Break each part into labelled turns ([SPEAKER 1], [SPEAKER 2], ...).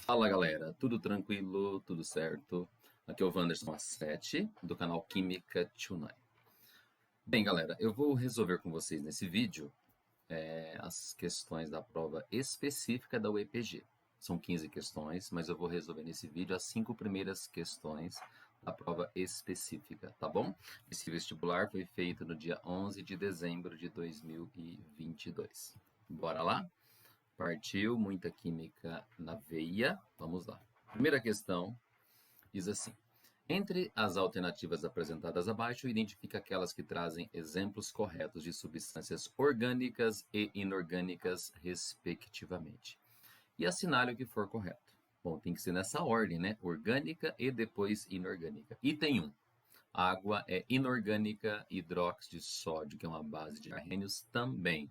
[SPEAKER 1] Fala galera, tudo tranquilo, tudo certo? Aqui é o Wanderson Assetti, do canal Química Tonight. Bem galera, eu vou resolver com vocês nesse vídeo as questões da prova específica da UEPG. São 15 questões, mas eu vou resolver nesse vídeo as 5 primeiras questões da prova específica, tá bom? Esse vestibular foi feito no dia 11 de dezembro de 2022. Bora lá? Partiu, muita química na veia. Vamos lá. Primeira questão diz assim: entre as alternativas apresentadas abaixo, identifique aquelas que trazem exemplos corretos de substâncias orgânicas e inorgânicas, respectivamente. E assinale o que for correto. Bom, tem que ser nessa ordem, né? Orgânica e depois inorgânica. Item 1. Água é inorgânica, hidróxido de sódio, que é uma base de arrênios, também.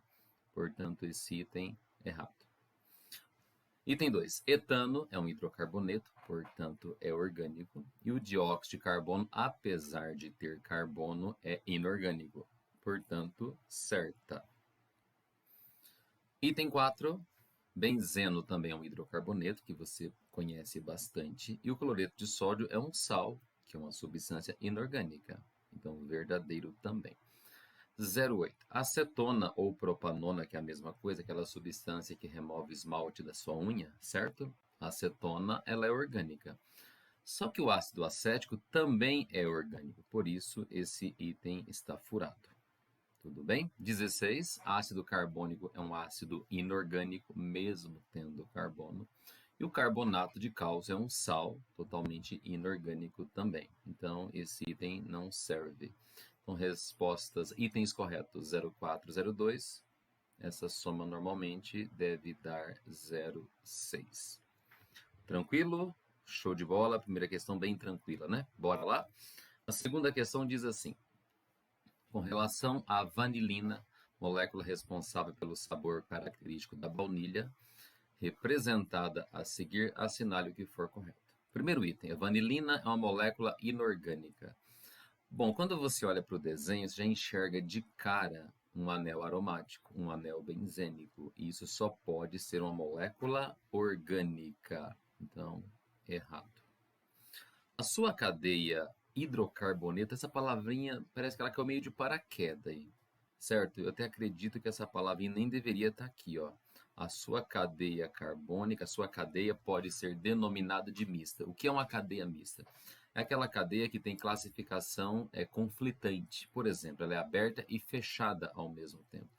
[SPEAKER 1] Portanto, esse item errado. Item 2. Etano é um hidrocarboneto, portanto é orgânico. E o dióxido de carbono, apesar de ter carbono, é inorgânico, portanto certa. Item 4. Benzeno também é um hidrocarboneto, que você conhece bastante. E o cloreto de sódio é um sal, que é uma substância inorgânica, então verdadeiro também. 08. Acetona ou propanona, que é a mesma coisa, aquela substância que remove esmalte da sua unha, certo? A acetona, ela é orgânica. Só que o ácido acético também é orgânico, por isso esse item está furado. Tudo bem? 16. Ácido carbônico é um ácido inorgânico, mesmo tendo carbono. E o carbonato de cálcio é um sal totalmente inorgânico também. Então, esse item não serve. Então, respostas, itens corretos 04, 02. Essa soma normalmente deve dar 06. Tranquilo? Show de bola. Primeira questão bem tranquila, né? Bora lá? A segunda questão diz assim: com relação à vanilina, molécula responsável pelo sabor característico da baunilha, representada a seguir, assinale o que for correto. Primeiro item, a vanilina é uma molécula inorgânica. Bom, quando você olha para o desenho, você já enxerga de cara um anel aromático, um anel benzênico. E isso só pode ser uma molécula orgânica. Então, errado. A sua cadeia hidrocarboneto, essa palavrinha parece que ela caiu meio de paraquedas aí, certo? Eu até acredito que essa palavrinha nem deveria estar aqui, ó. A sua cadeia carbônica, a sua cadeia pode ser denominada de mista. O que é uma cadeia mista? É aquela cadeia que tem classificação conflitante. Por exemplo, ela é aberta e fechada ao mesmo tempo.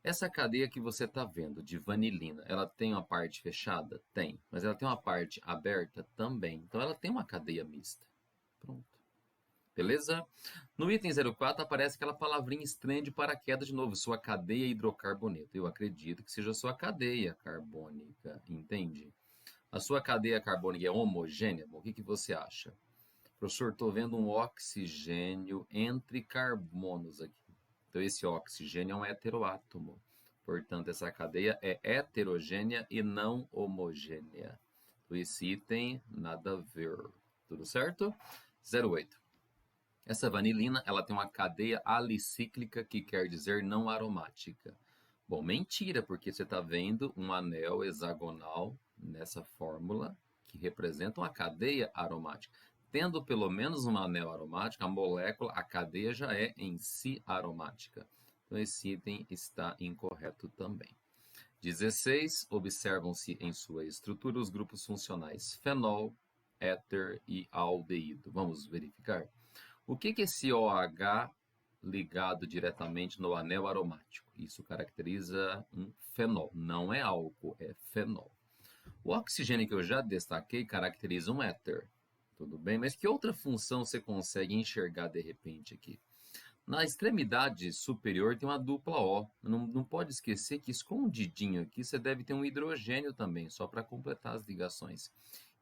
[SPEAKER 1] Essa cadeia que você está vendo de vanilina, ela tem uma parte fechada? Tem. Mas ela tem uma parte aberta? Também. Então ela tem uma cadeia mista. Pronto. Beleza? No item 04 aparece aquela palavrinha estranha de paraquedas de novo, sua cadeia hidrocarboneto. Eu acredito que seja sua cadeia carbônica, entende? A sua cadeia carbônica é homogênea? Bom, o que você acha? Professor, estou vendo um oxigênio entre carbonos aqui. Então, esse oxigênio é um heteroátomo. Portanto, essa cadeia é heterogênea e não homogênea. Então, esse item, nada a ver. Tudo certo? 08. Essa vanilina, ela tem uma cadeia alicíclica, que quer dizer não aromática. Bom, mentira, porque você está vendo um anel hexagonal nessa fórmula que representa uma cadeia aromática. Tendo pelo menos um anel aromático, a molécula, a cadeia já é em si aromática. Então, esse item está incorreto também. 16. Observam-se em sua estrutura os grupos funcionais fenol, éter e aldeído. Vamos verificar? O que é esse OH ligado diretamente no anel aromático? Isso caracteriza um fenol. Não é álcool, é fenol. O oxigênio que eu já destaquei caracteriza um éter. Tudo bem? Mas que outra função você consegue enxergar de repente aqui? Na extremidade superior tem uma dupla O. Não pode esquecer que escondidinho aqui você deve ter um hidrogênio também, só para completar as ligações.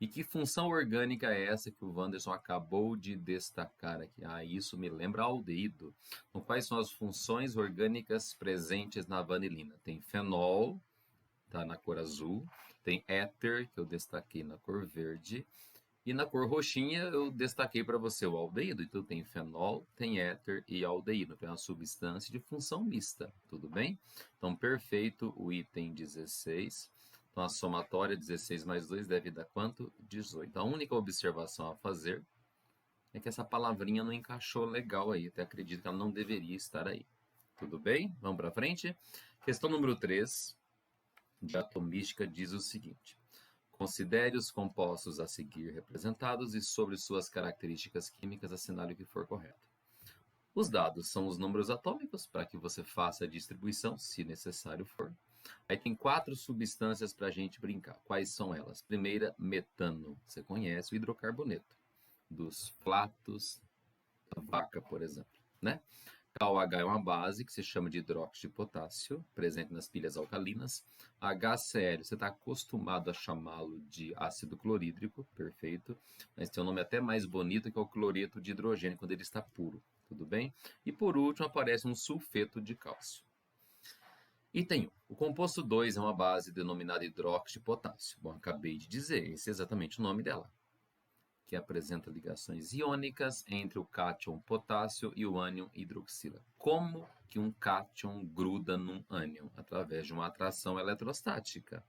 [SPEAKER 1] E que função orgânica é essa que o Wanderson acabou de destacar aqui? Ah, isso me lembra aldeído. Então, quais são as funções orgânicas presentes na vanilina? Tem fenol, tá na cor azul. Tem éter, que eu destaquei na cor verde. E na cor roxinha eu destaquei para você o aldeído. Então tem fenol, tem éter e aldeído. Então é uma substância de função mista, tudo bem? Então perfeito o item 16. Então, a somatória 16 mais 2 deve dar quanto? 18. A única observação a fazer é que essa palavrinha não encaixou legal aí. Até acredito que ela não deveria estar aí. Tudo bem? Vamos para frente? Questão número 3, de atomística, diz o seguinte. Considere os compostos a seguir representados e sobre suas características químicas assinale o que for correto. Os dados são os números atômicos, para que você faça a distribuição, se necessário for. Aí tem 4 substâncias para a gente brincar. Quais são elas? Primeira, metano. Você conhece o hidrocarboneto dos flatos da vaca, por exemplo, né? KOH é uma base que se chama de hidróxido de potássio, presente nas pilhas alcalinas. HCl, você está acostumado a chamá-lo de ácido clorídrico, perfeito, mas tem um nome até mais bonito que é o cloreto de hidrogênio, quando ele está puro, tudo bem? E por último aparece um sulfeto de cálcio. Item 1. O composto 2 é uma base denominada hidróxido de potássio. Bom, acabei de dizer, esse é exatamente o nome dela, que apresenta ligações iônicas entre o cátion potássio e o ânion hidroxila. Como que um cátion gruda num ânion? Através de uma atração eletrostática.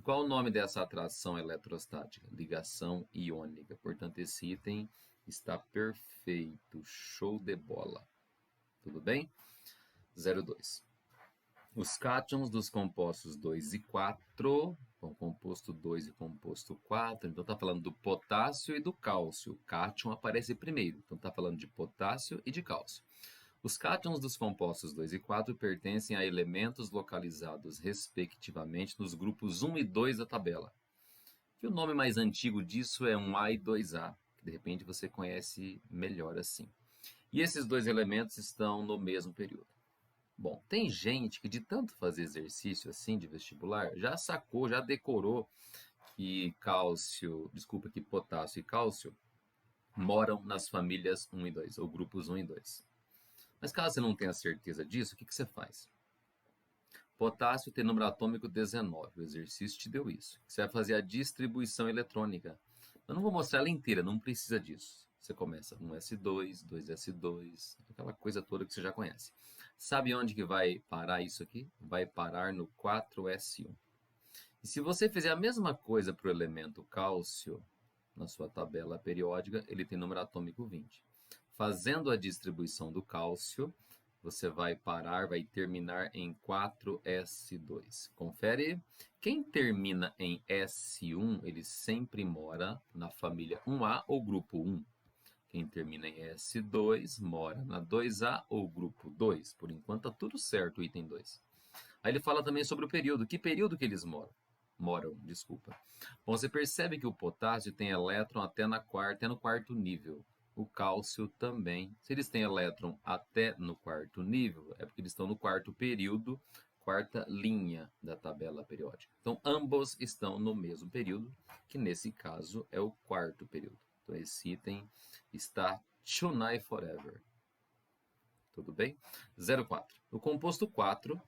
[SPEAKER 1] Qual o nome dessa atração eletrostática? Ligação iônica. Portanto, esse item está perfeito. Show de bola. Tudo bem? 02. Os cátions dos compostos 2 e 4, bom, composto 2 e composto 4, então está falando do potássio e do cálcio. O cátion aparece primeiro, então está falando de potássio e de cálcio. Os cátions dos compostos 2 e 4 pertencem a elementos localizados, respectivamente, nos grupos 1 e 2 da tabela. E o nome mais antigo disso é 1A e 2A, que de repente você conhece melhor assim. E esses dois elementos estão no mesmo período. Bom, tem gente que de tanto fazer exercício assim de vestibular, já sacou, já decorou que que potássio e cálcio moram nas famílias 1 e 2, ou grupos 1 e 2. Mas caso você não tenha certeza disso, o que você faz? Potássio tem número atômico 19, o exercício te deu isso. Você vai fazer a distribuição eletrônica. Eu não vou mostrar ela inteira, não precisa disso. Você começa 1s2, 2s2, aquela coisa toda que você já conhece. Sabe onde que vai parar isso aqui? Vai parar no 4s1. E se você fizer a mesma coisa para o elemento cálcio, na sua tabela periódica, ele tem número atômico 20. Fazendo a distribuição do cálcio, você vai terminar em 4s2. Confere. Quem termina em S1, ele sempre mora na família 1A ou grupo 1. Quem termina em S2 mora na 2A ou grupo 2. Por enquanto está tudo certo o item 2. Aí ele fala também sobre o período. Que período que eles moram? Bom, você percebe que o potássio tem elétron até no quarto nível. O cálcio também. Se eles têm elétron até no quarto nível, é porque eles estão no quarto período, quarta linha da tabela periódica. Então, ambos estão no mesmo período, que nesse caso é o quarto período. Então, esse item está tonight forever. Tudo bem? 04. O composto 4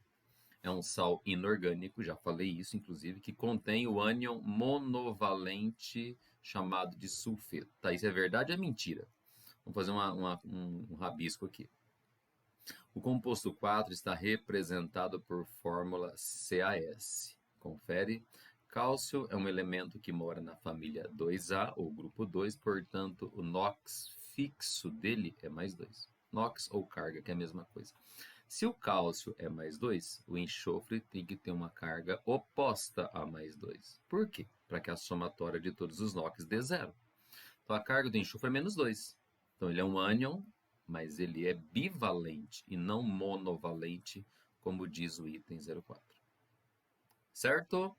[SPEAKER 1] é um sal inorgânico, já falei isso, inclusive, que contém o ânion monovalente chamado de sulfeto. Tá, isso é verdade ou é mentira? Vamos fazer um rabisco aqui. O composto 4 está representado por fórmula CaS. Confere. Cálcio é um elemento que mora na família 2A, ou grupo 2, portanto, o NOx fixo dele é mais 2. NOx ou carga, que é a mesma coisa. Se o cálcio é mais 2, o enxofre tem que ter uma carga oposta a mais 2. Por quê? Para que a somatória de todos os NOx dê zero. Então, a carga do enxofre é menos 2. Então, ele é um ânion, mas ele é bivalente e não monovalente, como diz o item 04. Certo?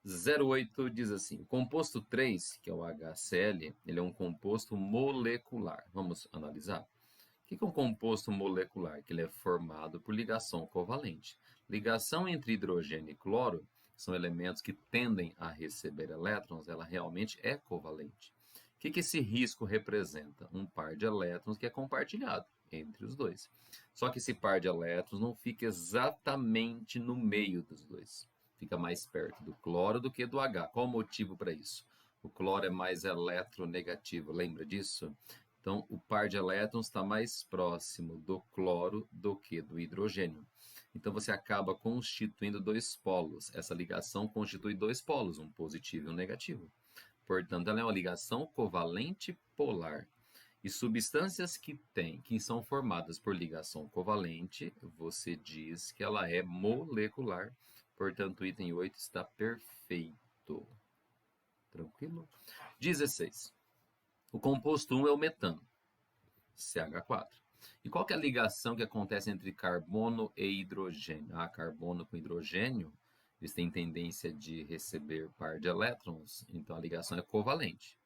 [SPEAKER 1] 08 diz assim, o composto 3, que é o HCl, ele é um composto molecular. Vamos analisar? O que é um composto molecular? Que ele é formado por ligação covalente. Ligação entre hidrogênio e cloro são elementos que tendem a receber elétrons, ela realmente é covalente. O que esse risco representa? Um par de elétrons que é compartilhado entre os dois. Só que esse par de elétrons não fica exatamente no meio dos dois. Fica mais perto do cloro do que do H. Qual o motivo para isso? O cloro é mais eletronegativo, lembra disso? Então, o par de elétrons está mais próximo do cloro do que do hidrogênio. Então você acaba constituindo dois polos. Essa ligação constitui dois polos, um positivo e um negativo. Portanto, ela é uma ligação covalente polar. E substâncias que são formadas por ligação covalente, você diz que ela é molecular. Portanto, o item 8 está perfeito. Tranquilo? 16. O composto 1 é o metano, CH4. E qual que é a ligação que acontece entre carbono e hidrogênio? Carbono com hidrogênio, eles têm tendência de receber par de elétrons, então a ligação é covalente.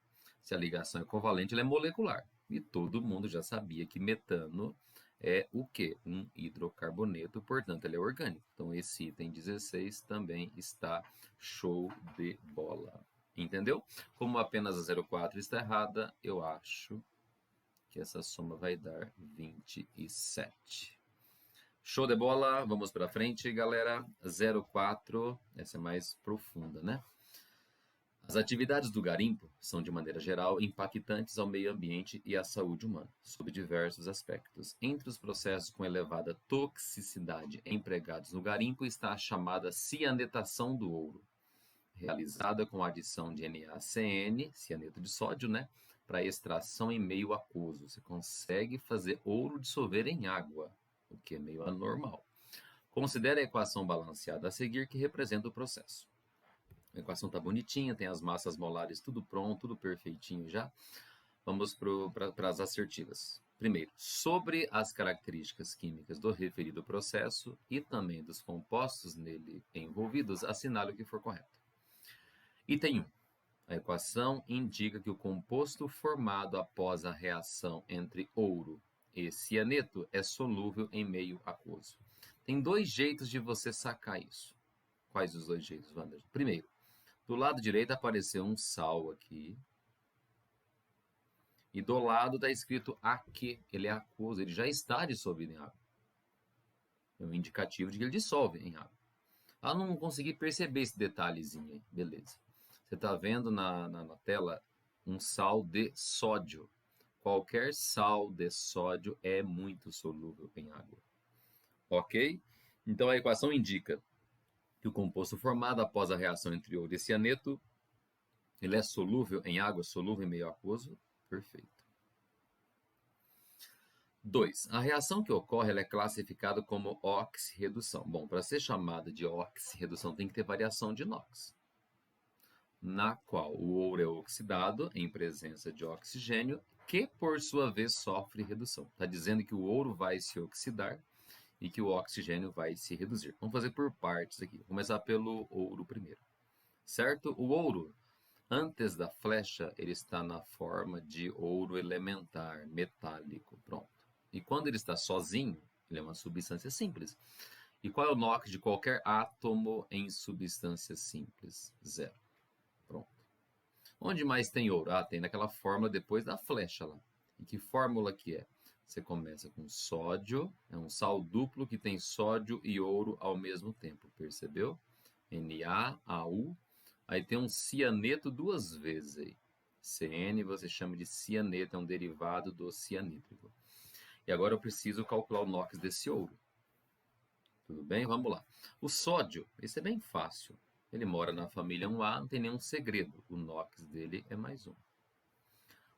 [SPEAKER 1] Se a ligação é covalente, ela é molecular. E todo mundo já sabia que metano é o quê? Um hidrocarboneto, portanto, ele é orgânico. Então, esse item 16 também está show de bola. Entendeu? Como apenas a 04 está errada, eu acho que essa soma vai dar 27. Show de bola, vamos para frente, galera. 04, essa é mais profunda, né? As atividades do garimpo são, de maneira geral, impactantes ao meio ambiente e à saúde humana, sob diversos aspectos. Entre os processos com elevada toxicidade empregados no garimpo está a chamada cianetação do ouro, realizada com a adição de NaCN, cianeto de sódio, né, para extração em meio aquoso. Você consegue fazer ouro dissolver em água, o que é meio anormal. Considere a equação balanceada a seguir, que representa o processo. A equação está bonitinha, tem as massas molares tudo pronto, tudo perfeitinho já. Vamos para as assertivas. Primeiro, sobre as características químicas do referido processo e também dos compostos nele envolvidos, assinale o que for correto. Item 1. A equação indica que o composto formado após a reação entre ouro e cianeto é solúvel em meio aquoso. Tem dois jeitos de você sacar isso. Quais os dois jeitos, Wander? Primeiro, do lado direito apareceu um sal aqui. E do lado está escrito aqui. Ele é aquoso, ele já está dissolvido em água. É um indicativo de que ele dissolve em água. Não consegui perceber esse detalhezinho aí. Beleza. Você está vendo na tela um sal de sódio. Qualquer sal de sódio é muito solúvel em água. Ok? Então a equação indica que o composto formado após a reação entre ouro e cianeto, ele é solúvel em água, solúvel em meio aquoso. Perfeito. 2. A reação que ocorre ela é classificada como oxirredução. Bom, para ser chamada de oxirredução tem que ter variação de NOx, na qual o ouro é oxidado em presença de oxigênio, que por sua vez sofre redução. Está dizendo que o ouro vai se oxidar e que o oxigênio vai se reduzir. Vamos fazer por partes aqui. Vou começar pelo ouro primeiro. Certo? O ouro, antes da flecha, ele está na forma de ouro elementar, metálico. Pronto. E quando ele está sozinho, ele é uma substância simples. E qual é o NOx de qualquer átomo em substância simples? 0. Pronto. Onde mais tem ouro? Tem naquela fórmula depois da flecha lá. E que fórmula que é? Você começa com sódio, é um sal duplo que tem sódio e ouro ao mesmo tempo, percebeu? NaAU. Aí tem um cianeto duas vezes aí. CN você chama de cianeto, é um derivado do cianídrico. E agora eu preciso calcular o NOx desse ouro. Tudo bem? Vamos lá. O sódio, esse é bem fácil. Ele mora na família 1A, não tem nenhum segredo. O NOx dele é mais 1.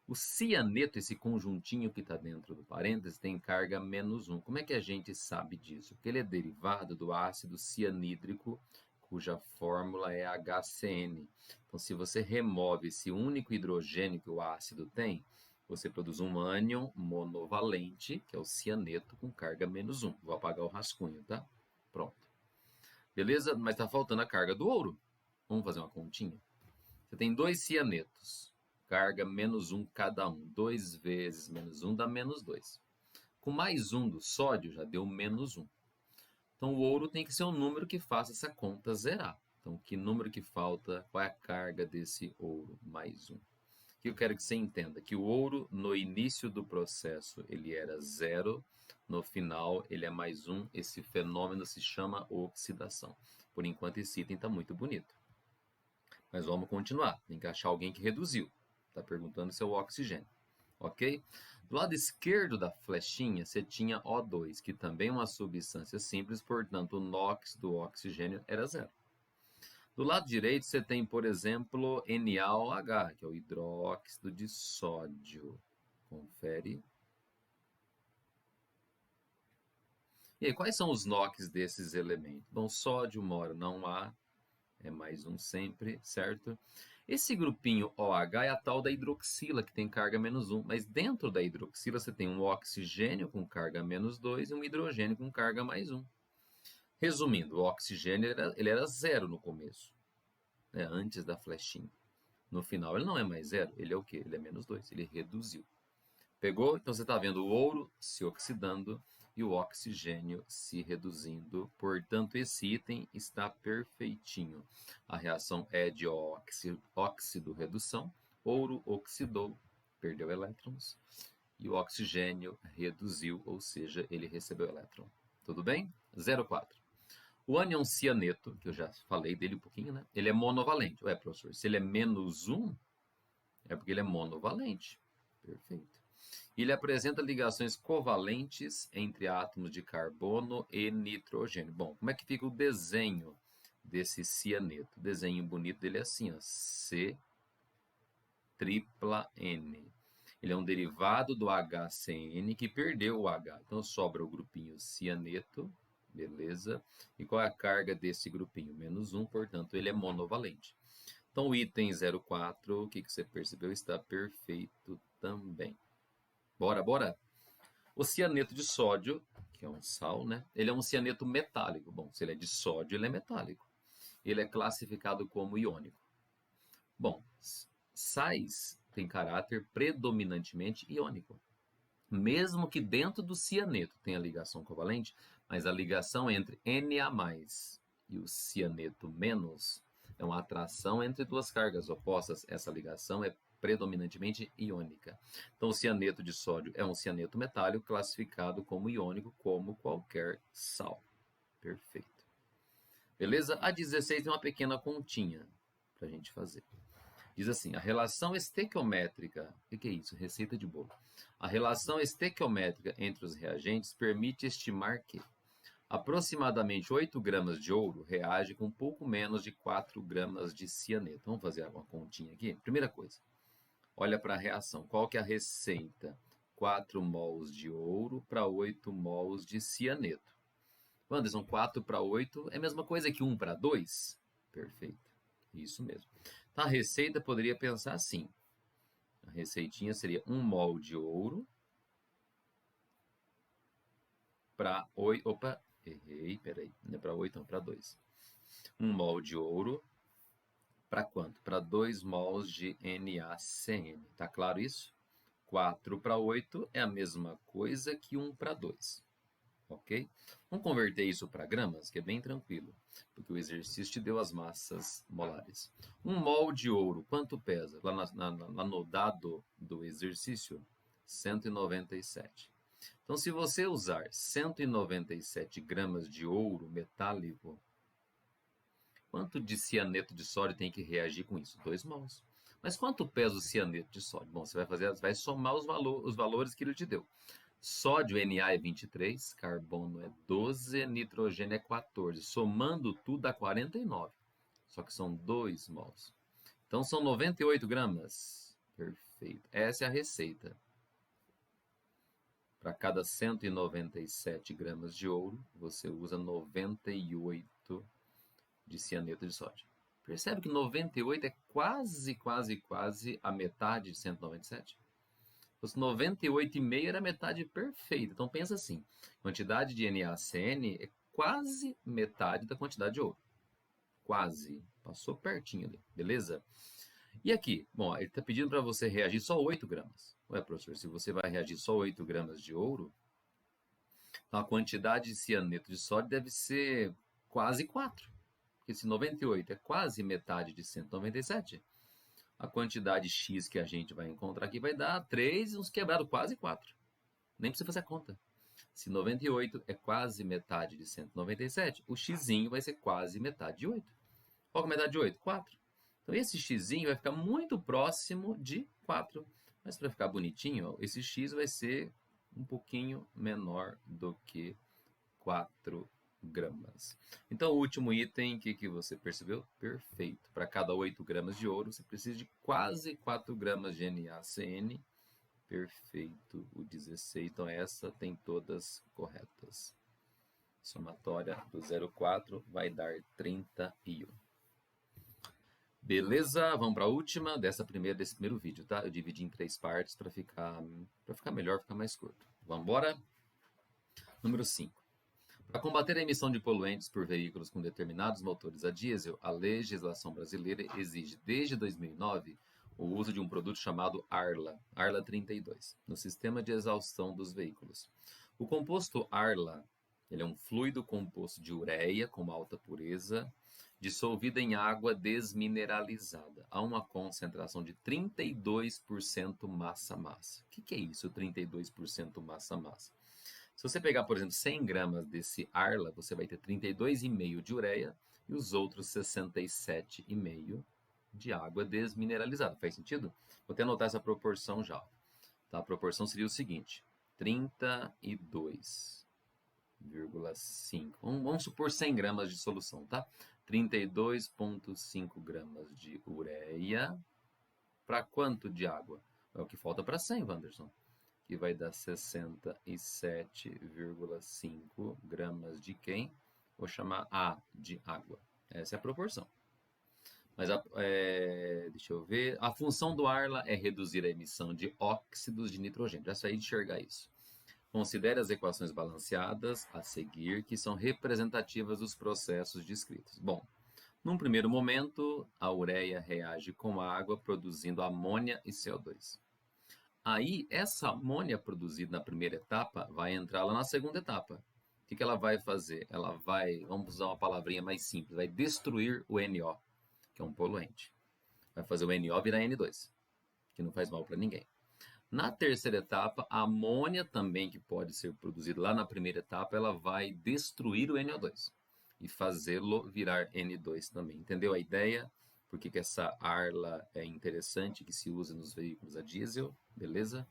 [SPEAKER 1] O cianeto, esse conjuntinho que está dentro do parênteses, tem carga menos 1. Como é que a gente sabe disso? Porque ele é derivado do ácido cianídrico, cuja fórmula é HCN. Então, se você remove esse único hidrogênio que o ácido tem, você produz um ânion monovalente, que é o cianeto, com carga menos 1. Vou apagar o rascunho, tá? Pronto. Beleza? Mas está faltando a carga do ouro. Vamos fazer uma continha? Você tem dois cianetos. Carga menos 1 cada um. 2 vezes menos 1 dá menos 2. Com mais 1 do sódio, já deu menos 1. Então, o ouro tem que ser um número que faça essa conta zerar. Então, que número que falta? Qual é a carga desse ouro? Mais 1. O que eu quero que você entenda? Que o ouro, no início do processo, ele era 0. No final, ele é mais 1. Esse fenômeno se chama oxidação. Por enquanto, esse item está muito bonito. Mas vamos continuar. Tem que achar alguém que reduziu. Está perguntando se é o oxigênio. Ok? Do lado esquerdo da flechinha, você tinha O2, que também é uma substância simples, portanto, o NOx do oxigênio era zero. Do lado direito, você tem, por exemplo, NaOH, que é o hidróxido de sódio. Confere. E aí, quais são os NOx desses elementos? Bom, sódio mora não há, é mais um sempre, certo? Esse grupinho OH é a tal da hidroxila, que tem carga -1, mas dentro da hidroxila você tem um oxigênio com carga -2 e um hidrogênio com carga +1. Resumindo, o oxigênio ele era zero no começo, né, antes da flechinha. No final ele não é mais zero, ele é o quê? Ele é -2, ele reduziu. Pegou? Então você está vendo o ouro se oxidando e o oxigênio se reduzindo. Portanto, esse item está perfeitinho. A reação é de óxido-redução. Ouro oxidou, perdeu elétrons. E o oxigênio reduziu, ou seja, ele recebeu elétron. Tudo bem? 0,4. O ânion cianeto, que eu já falei dele um pouquinho, né? Ele é monovalente. Ué, professor, se ele é -1, é porque ele é monovalente. Perfeito. Ele apresenta ligações covalentes entre átomos de carbono e nitrogênio. Bom, como é que fica o desenho desse cianeto? O desenho bonito dele é assim, ó, C tripla N. Ele é um derivado do HCN que perdeu o H. Então sobra o grupinho cianeto, beleza? E qual é a carga desse grupinho? -1, portanto ele é monovalente. Então o item 04, o que você percebeu? Está perfeito também. Bora, bora? O cianeto de sódio, que é um sal, né? Ele é um cianeto metálico. Bom, se ele é de sódio, ele é metálico. Ele é classificado como iônico. Bom, sais têm caráter predominantemente iônico. Mesmo que dentro do cianeto tenha ligação covalente, mas a ligação entre Na+ e o cianeto menos é uma atração entre duas cargas opostas. Essa ligação é predominantemente iônica. Então, o cianeto de sódio é um cianeto metálico classificado como iônico, como qualquer sal. Perfeito. Beleza? A 16 tem uma pequena continha para a gente fazer. Diz assim, a relação estequiométrica, o que é isso? Receita de bolo. A relação estequiométrica entre os reagentes permite estimar que aproximadamente 8 gramas de ouro reage com um pouco menos de 4 gramas de cianeto. Vamos fazer uma continha aqui? Primeira coisa, olha para a reação. Qual que é a receita? 4 mols de ouro para 8 mols de cianeto. Anderson, 4 para 8 é a mesma coisa que 1 para 2? Perfeito. Isso mesmo. Então, a receita poderia pensar assim. A receitinha seria 1 mol de ouro para 8... Opa, errei, peraí. Não é para 8, não, para 2. 1 mol de ouro para quanto? Para 2 mols de NaCN. Tá claro isso? 4 para 8 é a mesma coisa que 1 para 2. Ok? Vamos converter isso para gramas, que é bem tranquilo, porque o exercício te deu as massas molares. 1 mol de ouro, quanto pesa? Lá no dado do exercício, 197. Então, se você usar 197 gramas de ouro metálico, quanto de cianeto de sódio tem que reagir com isso? 2 mols. Mas quanto pesa o cianeto de sódio? Bom, você vai somar os valores que ele te deu. Sódio Na é 23, carbono é 12, nitrogênio é 14. Somando tudo dá 49. Só que são 2 mols. Então são 98 gramas. Perfeito. Essa é a receita. Para cada 197 gramas de ouro, você usa 98 de cianeto de sódio. Percebe que 98 é quase a metade de 197? Os 98,5 era a metade perfeita. Então pensa assim, quantidade de NaCN é quase metade da quantidade de ouro. Quase. Passou pertinho ali, beleza? E aqui, bom, ele está pedindo para você reagir só 8 gramas. Ué, professor, se você vai reagir só 8 gramas de ouro, então a quantidade de cianeto de sódio deve ser quase 4. Porque se 98 é quase metade de 197, a quantidade X que a gente vai encontrar aqui vai dar 3, uns quebrados, quase 4. Nem precisa fazer a conta. Se 98 é quase metade de 197, o X vai ser quase metade de 8. Qual é a metade de 8? 4. Então esse X vai ficar muito próximo de 4. Mas para ficar bonitinho, ó, esse x vai ser um pouquinho menor do que 4 gramas. Então, o último item, o que você percebeu? Perfeito. Para cada 8 gramas de ouro, você precisa de quase 4 gramas de NaCN. Perfeito, o 16. Então, essa tem todas corretas. Somatória do 0,4 vai dar 31. Beleza, vamos para a última desse primeiro vídeo, tá? Eu dividi em 3 partes para ficar melhor, ficar mais curto. Vamos embora? Número 5. Para combater a emissão de poluentes por veículos com determinados motores a diesel, a legislação brasileira exige, desde 2009, o uso de um produto chamado Arla 32, no sistema de exaustão dos veículos. O composto Arla, ele é um fluido composto de ureia com alta pureza, dissolvida em água desmineralizada, a uma concentração de 32% massa-massa. O que é isso, 32% massa-massa? Se você pegar, por exemplo, 100 gramas desse Arla, você vai ter 32,5 de ureia e os outros 67,5 de água desmineralizada. Faz sentido? Vou até anotar essa proporção já. Tá? A proporção seria o seguinte: 32,5. Vamos supor 100 gramas de solução, tá? 32,5 gramas de ureia. Para quanto de água? É o que falta para 100, Wanderson. Que vai dar 67,5 gramas de quem? Vou chamar A de água. Essa é a proporção. Mas deixa eu ver. A função do Arla é reduzir a emissão de óxidos de nitrogênio. Já saí de enxergar isso. Considere as equações balanceadas a seguir, que são representativas dos processos descritos. Bom, num primeiro momento, a ureia reage com a água, produzindo amônia e CO2. Aí, essa amônia produzida na primeira etapa vai entrar lá na segunda etapa. O que ela vai fazer? Ela vai, vamos usar uma palavrinha mais simples, vai destruir o NO, que é um poluente. Vai fazer o NO virar N2, que não faz mal para ninguém. Na terceira etapa, a amônia também, que pode ser produzida lá na primeira etapa, ela vai destruir o NO2 e fazê-lo virar N2 também. Entendeu a ideia? Por que essa Arla é interessante, que se usa nos veículos a diesel, beleza?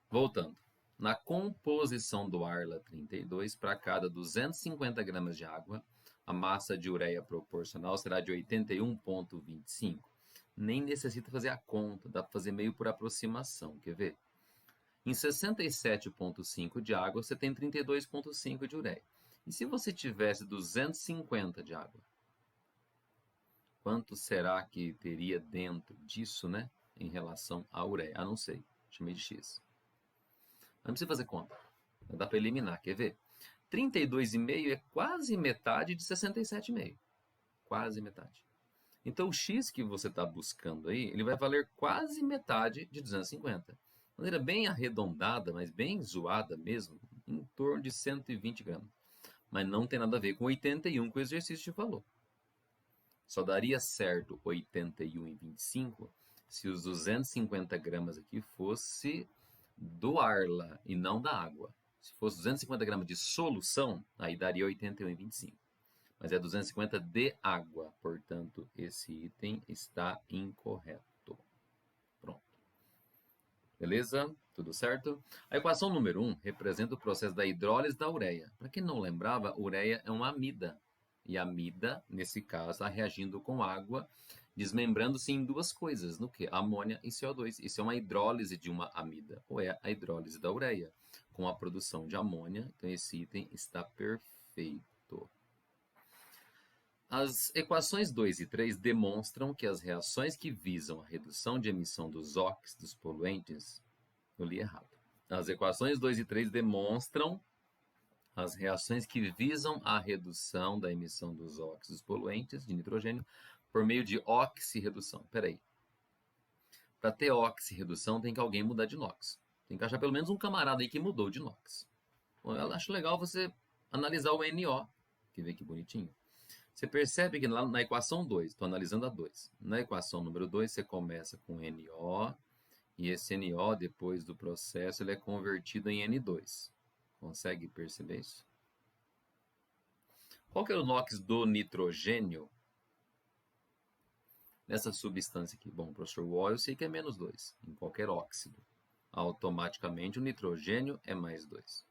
[SPEAKER 1] Voltando. Na composição do Arla 32, para cada 250 gramas de água, a massa de ureia proporcional será de 81,25. Nem necessita fazer a conta, dá para fazer meio por aproximação, quer ver? Em 67,5 de água, você tem 32,5 de ureia. E se você tivesse 250 de água? Quanto será que teria dentro disso, né? Em relação à ureia? Ah, não sei. Chamei de X. Não precisa fazer conta. Dá para eliminar, quer ver? 32,5 é quase metade de 67,5. Quase metade. Então, o X que você está buscando aí, ele vai valer quase metade de 250. De maneira bem arredondada, mas bem zoada mesmo, em torno de 120 gramas. Mas não tem nada a ver com 81 que o exercício te falou. Só daria certo 81,25 se os 250 gramas aqui fosse do Arla e não da água. Se fosse 250 gramas de solução, aí daria 81,25. Mas é 250 de água, portanto, esse item está incorreto. Pronto. Beleza? Tudo certo? A equação número 1 representa o processo da hidrólise da ureia. Para quem não lembrava, ureia é uma amida. E a amida, nesse caso, está reagindo com água, desmembrando-se em duas coisas, no que? Amônia e CO2. Isso é uma hidrólise de uma amida, ou é a hidrólise da ureia, com a produção de amônia. Então, esse item está perfeito. As equações 2 e 3 demonstram que as reações que visam a redução de emissão dos óxidos poluentes... Eu li errado. As equações 2 e 3 demonstram as reações que visam a redução da emissão dos óxidos poluentes de nitrogênio por meio de oxirredução. Espera aí. Para ter oxirredução, tem que alguém mudar de NOx. Tem que achar pelo menos um camarada aí que mudou de NOx. Bom, eu acho legal você analisar o NO. Que vê que bonitinho. Você percebe que lá na equação 2, estou analisando a 2. Na equação número 2, você começa com NO, e esse NO, depois do processo, ele é convertido em N2. Consegue perceber isso? Qual que é o NOx do nitrogênio? Nessa substância aqui, bom, professor, o óleo eu sei que é menos 2, em qualquer óxido. Automaticamente o nitrogênio é mais 2.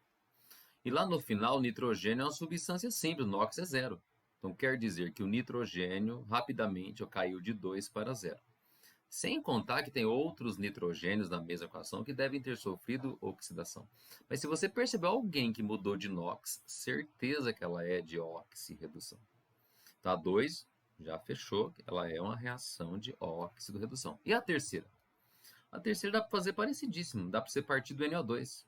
[SPEAKER 1] E lá no final, o nitrogênio é uma substância simples, o NOx é zero. Então quer dizer que o nitrogênio rapidamente caiu de 2 para 0. Sem contar que tem outros nitrogênios na mesma equação que devem ter sofrido oxidação. Mas se você percebeu alguém que mudou de NOx, certeza que ela é de oxirredução. Tá, 2 já fechou, ela é uma reação de óxido-redução. E a terceira? A terceira dá para fazer parecidíssimo, dá para você partir do NO2.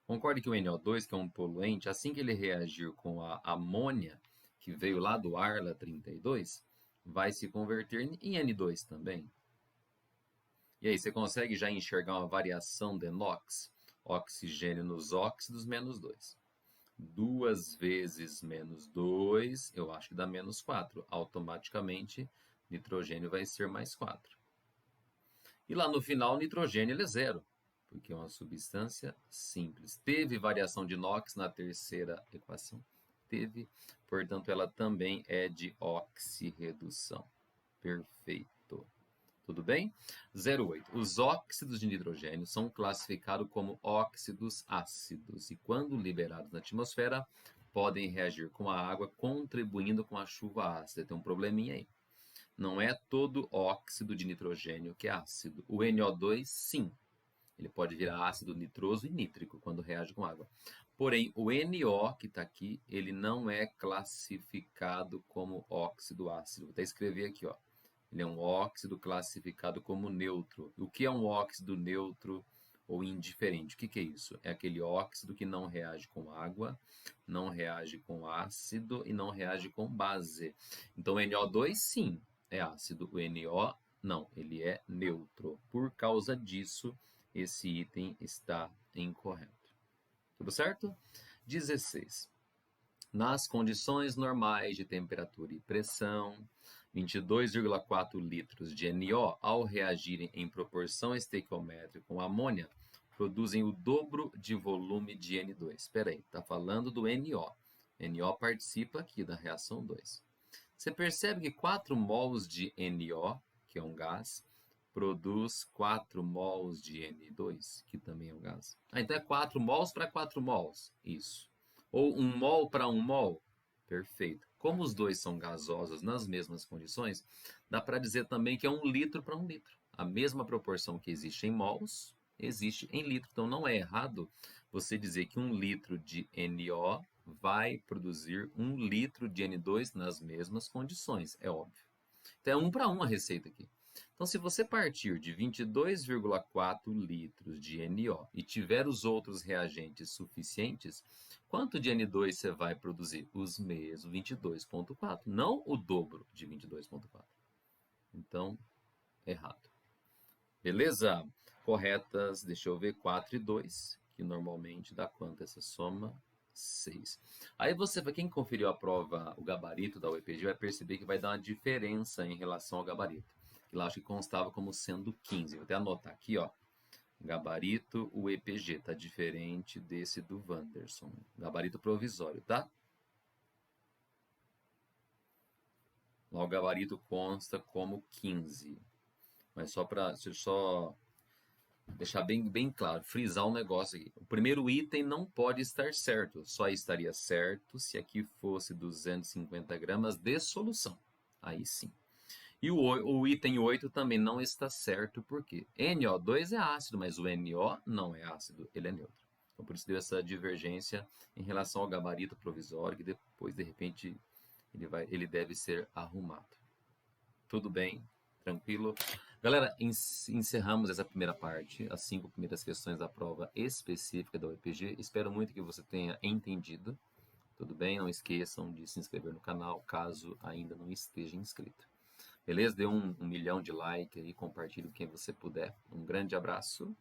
[SPEAKER 1] Concorde que o NO2, que é um poluente, assim que ele reagir com a amônia, que veio lá do Arla 32, vai se converter em N2 também. E aí, você consegue já enxergar uma variação de NOx? Oxigênio nos óxidos, menos 2. 2 vezes menos 2, eu acho que dá menos 4. Automaticamente, nitrogênio vai ser mais 4. E lá no final, o nitrogênio ele é zero, porque é uma substância simples. Teve variação de NOx na terceira equação? Teve, portanto, ela também é de oxirredução. Perfeito. Tudo bem? 08. Os óxidos de nitrogênio são classificados como óxidos ácidos e, quando liberados na atmosfera, podem reagir com a água, contribuindo com a chuva ácida. Tem um probleminha aí. Não é todo óxido de nitrogênio que é ácido. O NO2, sim. Ele pode virar ácido nitroso e nítrico quando reage com água. Porém, o NO, que está aqui, ele não é classificado como óxido ácido. Vou até escrever aqui, ó. Ele é um óxido classificado como neutro. O que é um óxido neutro ou indiferente? O que é isso? É aquele óxido que não reage com água, não reage com ácido e não reage com base. Então, o NO2, sim, é ácido. O NO, não, ele é neutro. Por causa disso, esse item está incorreto. Tudo certo? 16. Nas condições normais de temperatura e pressão, 22,4 litros de NO, ao reagirem em proporção estequiométrica com amônia, produzem o dobro de volume de N2. Espera aí, está falando do NO. NO participa aqui da reação 2. Você percebe que 4 mols de NO, que é um gás, produz 4 mols de N2, que também é um gás. Então é 4 mols para 4 mols. Isso. Ou 1 mol para 1 mol? Perfeito. Como os dois são gasosos nas mesmas condições, dá para dizer também que é 1 litro para 1 litro. A mesma proporção que existe em mols, existe em litro. Então não é errado você dizer que 1 litro de NO vai produzir 1 litro de N2 nas mesmas condições. É óbvio. Então é 1 para 1 a receita aqui. Então, se você partir de 22,4 litros de NO e tiver os outros reagentes suficientes, quanto de N2 você vai produzir? Os mesmos 22,4, não o dobro de 22,4. Então, errado. Beleza? Corretas, deixa eu ver, 4 e 2, que normalmente dá quanto essa soma? 6. Aí você, para quem conferiu a prova, o gabarito da UEPG, vai perceber que vai dar uma diferença em relação ao gabarito. Que lá acho que constava como sendo 15. Vou até anotar aqui, ó. Gabarito UEPG, tá diferente desse do Wanderson. Gabarito provisório, tá? Lá o gabarito consta como 15. Mas só para deixar bem claro, frisar um negócio aqui. O primeiro item não pode estar certo, só estaria certo se aqui fosse 250 gramas de solução. Aí sim. E o item 8 também não está certo, porque NO2 é ácido, mas o NO não é ácido, ele é neutro. Então, por isso deu essa divergência em relação ao gabarito provisório, que depois, de repente, ele deve ser arrumado. Tudo bem? Tranquilo? Galera, encerramos essa primeira parte, as 5 primeiras questões da prova específica da UEPG. Espero muito que você tenha entendido. Tudo bem? Não esqueçam de se inscrever no canal, caso ainda não esteja inscrito. Beleza? Dê um milhão de like aí, compartilhe com quem você puder. Um grande abraço